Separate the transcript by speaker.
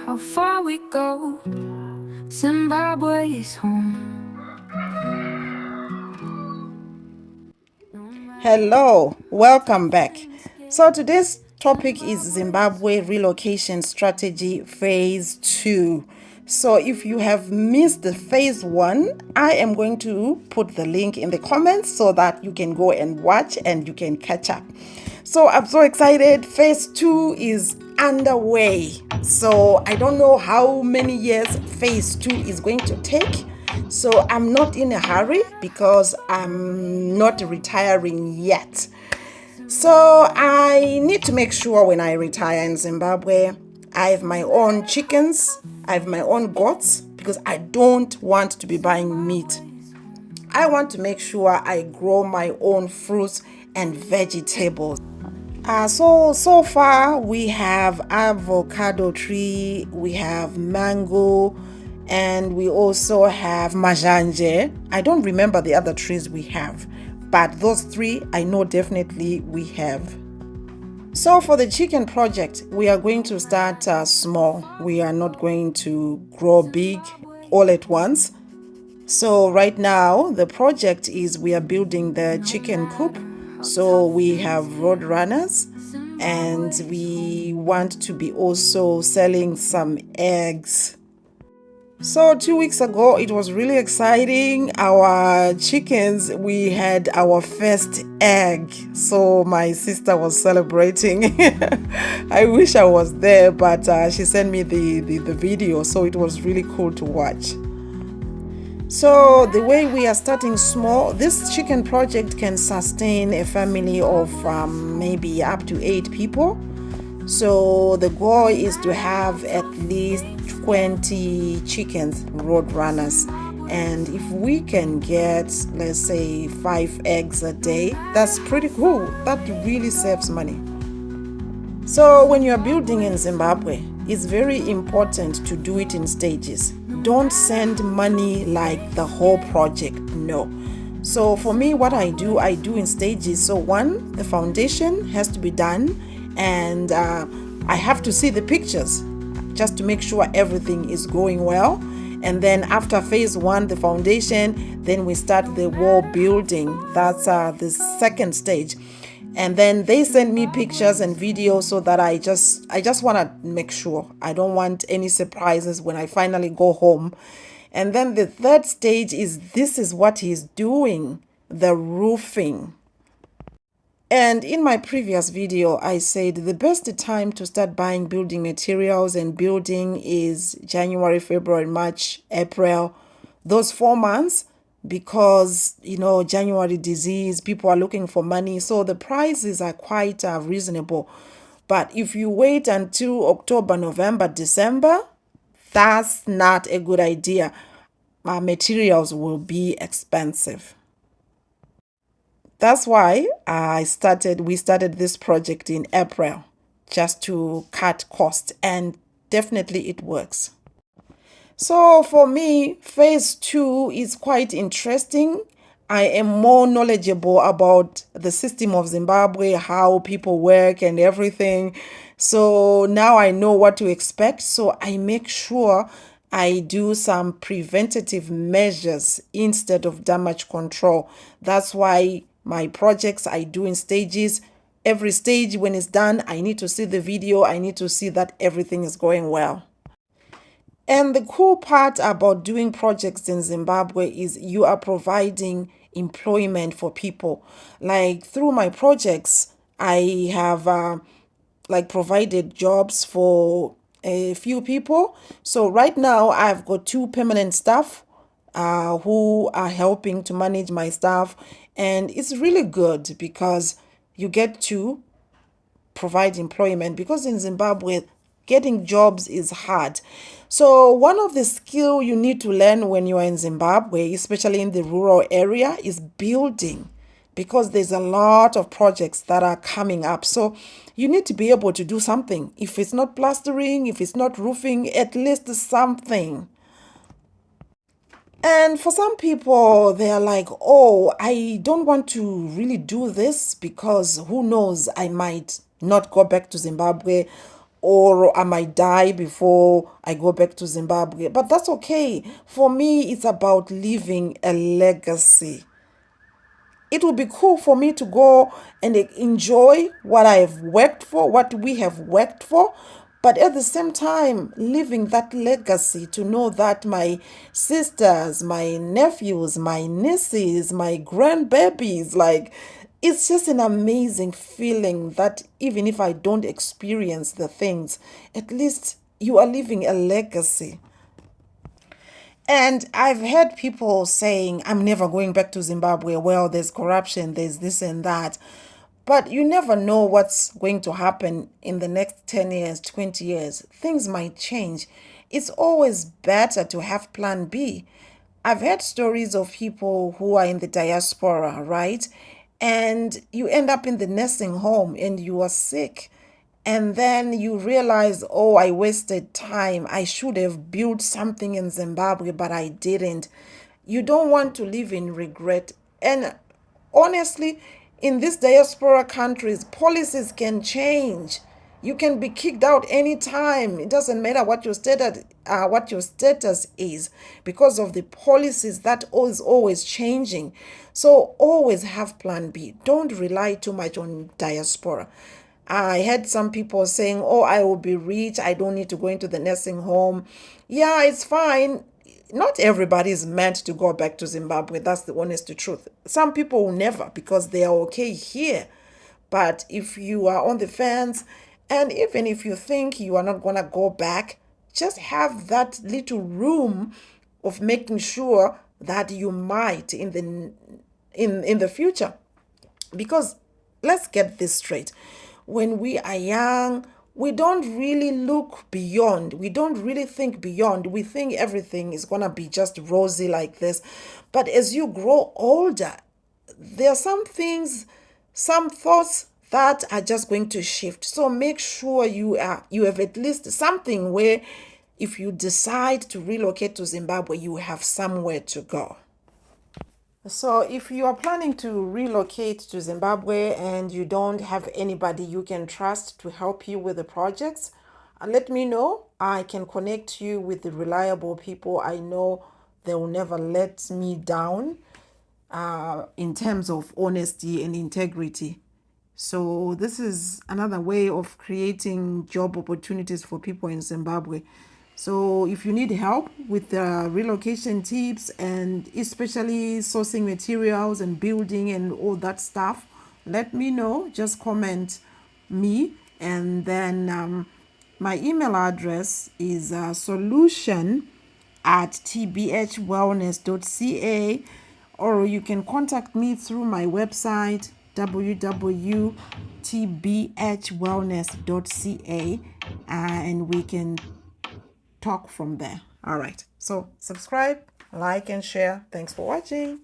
Speaker 1: how far we go. Zimbabwe is home.
Speaker 2: Hello, welcome back. So today's topic is Zimbabwe Relocation Strategy Phase 2. So if you have missed the Phase 1, I am going to put the link in the comments so that you can go and watch and you can catch up. So I'm so excited. Phase 2 is underway. So I don't know how many years Phase 2 is going to take. So I'm not in a hurry because I'm not retiring yet. So I need to make sure when I retire in Zimbabwe, I have my own chickens, I have my own goats, because I don't want to be buying meat. I want to make sure I grow my own fruits and vegetables. So far we have avocado tree, we have mango, and we also have majanje. I don't remember the other trees we have, but those three I know definitely we have. So for the chicken project, we are going to start small. We are not going to grow big all at once. So right now the project is we are building the chicken coop. So we have road runners, and we want to be also selling some eggs. So 2 weeks ago, it was really exciting. Our chickens, we had our first egg. So my sister was celebrating. I wish I was there, but she sent me the video. So it was really cool to watch. So the way we are starting small, this chicken project can sustain a family of maybe up to 8 people. So the goal is to have at least 20 chickens, road runners. And if we can get, let's say, 5 eggs a day, that's pretty cool. That really saves money. So when you're building in Zimbabwe, it's very important to do it in stages. Don't send money like the whole project, no. So for me, what I do in stages. So one, the foundation has to be done, and I have to see the pictures just to make sure everything is going well. And then after phase 1, the foundation, then we start the wall building. That's the second stage. And then they send me pictures and videos so that I just want to make sure. I don't want any surprises when I finally go home. And then the third stage is, this is what he's doing, the roofing. And in my previous video, I said the best time to start buying building materials and building is January, February, March, April, those 4 months. Because, January disease, people are looking for money. So the prices are quite reasonable. But if you wait until October, November, December, that's not a good idea. Materials will be expensive. That's why we started this project in April, just to cut costs, and definitely it works. So for me, phase 2 is quite interesting. I am more knowledgeable about the system of Zimbabwe, how people work and everything. So now I know what to expect. So I make sure I do some preventative measures instead of damage control. That's why my projects I do in stages. Every stage, when it's done, I need to see the video. I need to see that everything is going well. And the cool part about doing projects in Zimbabwe is you are providing employment for people. Like through my projects, I have provided jobs for a few people. So right now I've got 2 permanent staff who are helping to manage my staff. And it's really good because you get to provide employment, because in Zimbabwe, getting jobs is hard. So one of the skills you need to learn when you are in Zimbabwe, especially in the rural area, is building, because there's a lot of projects that are coming up. So you need to be able to do something. If it's not plastering, if it's not roofing, at least something. And for some people, they are like, oh, I don't want to really do this because who knows, I might not go back to Zimbabwe, or I might die before I go back to Zimbabwe. But that's okay. For me, it's about leaving a legacy. It would be cool for me to go and enjoy what I have worked for, what we have worked for, but at the same time, leaving that legacy to know that my sisters, my nephews, my nieces, my grandbabies, like, it's just an amazing feeling that even if I don't experience the things, at least you are leaving a legacy. And I've heard people saying, I'm never going back to Zimbabwe. Well, there's corruption, there's this and that. But you never know what's going to happen in the next 10 years, 20 years. Things might change. It's always better to have plan B. I've heard stories of people who are in the diaspora, right? And you end up in the nursing home and you are sick. And then you realize, oh, I wasted time. I should have built something in Zimbabwe, but I didn't. You don't want to live in regret. And honestly, in these diaspora countries, policies can change. You can be kicked out anytime. It doesn't matter what your status is, because of the policies that is always changing. So always have plan B. Don't rely too much on diaspora. I had some people saying, oh, I will be rich. I don't need to go into the nursing home. Yeah, it's fine. Not everybody is meant to go back to Zimbabwe. That's the honest truth. Some people will never, because they are okay here. But if you are on the fence, and even if you think you are not going to go back, just have that little room of making sure that you might in the future. Because let's get this straight. When we are young, we don't really look beyond. We don't really think beyond. We think everything is going to be just rosy like this. But as you grow older, there are some things, some thoughts that are just going to shift. So make sure you have at least something where if you decide to relocate to Zimbabwe, you have somewhere to go. So if you are planning to relocate to Zimbabwe and you don't have anybody you can trust to help you with the projects, let me know. I can connect you with the reliable people. I know they will never let me down in terms of honesty and integrity. So this is another way of creating job opportunities for people in Zimbabwe. So if you need help with the relocation tips and especially sourcing materials and building and all that stuff, let me know. Just comment me, and then my email address is solution@tbhwellness.ca, or you can contact me through my website www.tbhwellness.ca, and we can talk from there. All right. So subscribe, like, and share. Thanks for watching.